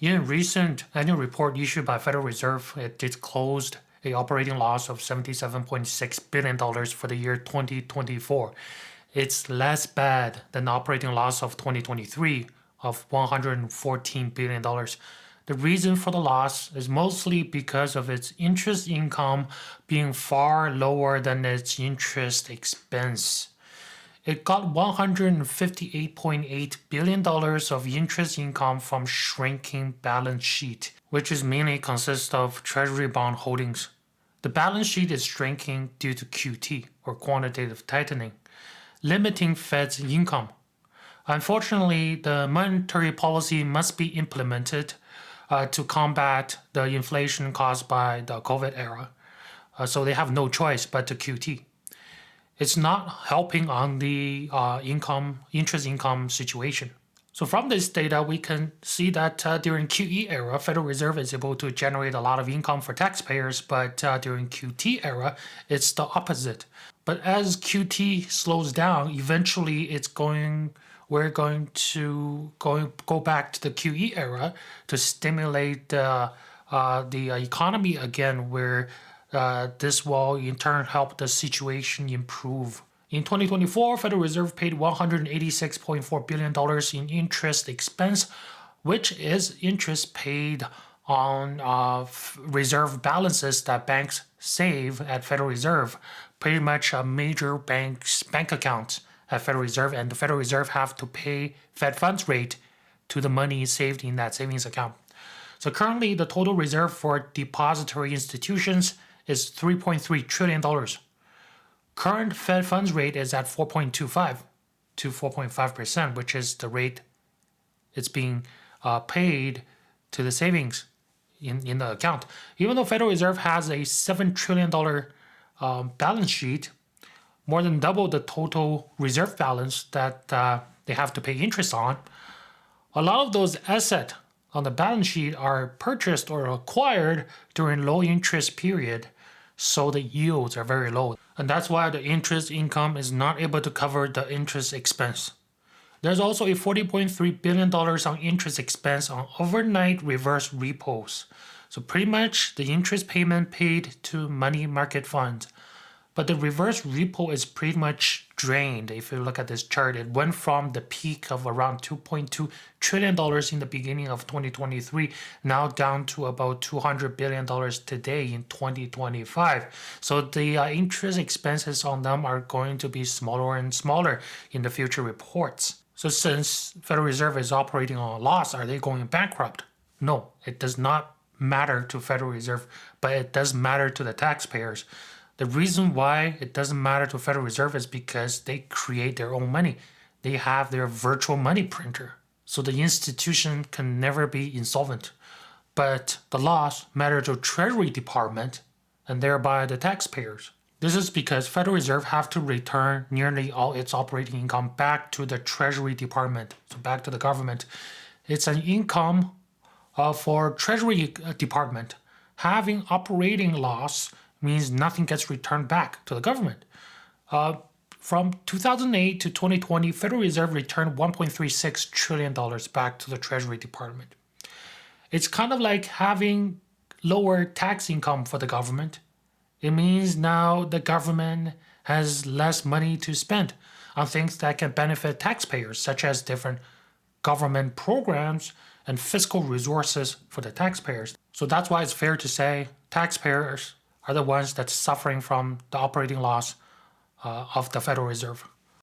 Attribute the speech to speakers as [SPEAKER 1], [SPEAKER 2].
[SPEAKER 1] In a recent annual report issued by Federal Reserve, it disclosed a operating loss of $77.6 billion for the year 2024. It's less bad than the operating loss of 2023 of $114 billion. The reason for the loss is mostly because of its interest income being far lower than its interest expense. It got $158.8 billion of interest income from shrinking balance sheet, which is mainly consists of treasury bond holdings. The balance sheet is shrinking due to QT, or quantitative tightening, limiting Fed's income. Unfortunately, the monetary policy must be implemented to combat the inflation caused by the COVID era. So they have no choice but to QT. It's not helping on the interest income situation. So from this data, we can see that during QE era, Federal Reserve is able to generate a lot of income for taxpayers, but during QT era, it's the opposite. But as QT slows down, eventually we're going to go back to the QE era to stimulate the economy again, where this will in turn help the situation improve. In 2024, Federal Reserve paid $186.4 billion in interest expense, which is interest paid on reserve balances that banks save at Federal Reserve, pretty much a major bank's bank accounts at Federal Reserve, and the Federal Reserve have to pay Fed funds rate to the money saved in that savings account. So currently, the total reserve for depository institutions is $3.3 trillion. Current Fed funds rate is at 4.25 to 4.5%, which is the rate it's being paid to the savings in the account. Even though Federal Reserve has a $7 trillion balance sheet, more than double the total reserve balance that they have to pay interest on, a lot of those assets on the balance sheet are purchased or acquired during low interest period, so the yields are very low. And that's why the interest income is not able to cover the interest expense. There's also a $40.3 billion on interest expense on overnight reverse repos. So pretty much the interest payment paid to money market funds. But the reverse repo is pretty much drained. If you look at this chart, it went from the peak of around $2.2 trillion in the beginning of 2023, now down to about $200 billion today in 2025. So the interest expenses on them are going to be smaller and smaller in the future reports. So since Federal Reserve is operating on a loss, are they going bankrupt? No, it does not matter to Federal Reserve, but it does matter to the taxpayers. The reason why it doesn't matter to Federal Reserve is because they create their own money. They have their virtual money printer. So the institution can never be insolvent. But the loss matters to Treasury Department and thereby the taxpayers. This is because Federal Reserve have to return nearly all its operating income back to the Treasury Department, so back to the government. It's an income for Treasury Department. Having operating loss means nothing gets returned back to the government. From 2008 to 2020, Federal Reserve returned $1.36 trillion back to the Treasury Department. It's kind of like having lower tax income for the government. It means now the government has less money to spend on things that can benefit taxpayers, such as different government programs and fiscal resources for the taxpayers. So that's why it's fair to say taxpayers are the ones that's suffering from the operating loss of the Federal Reserve.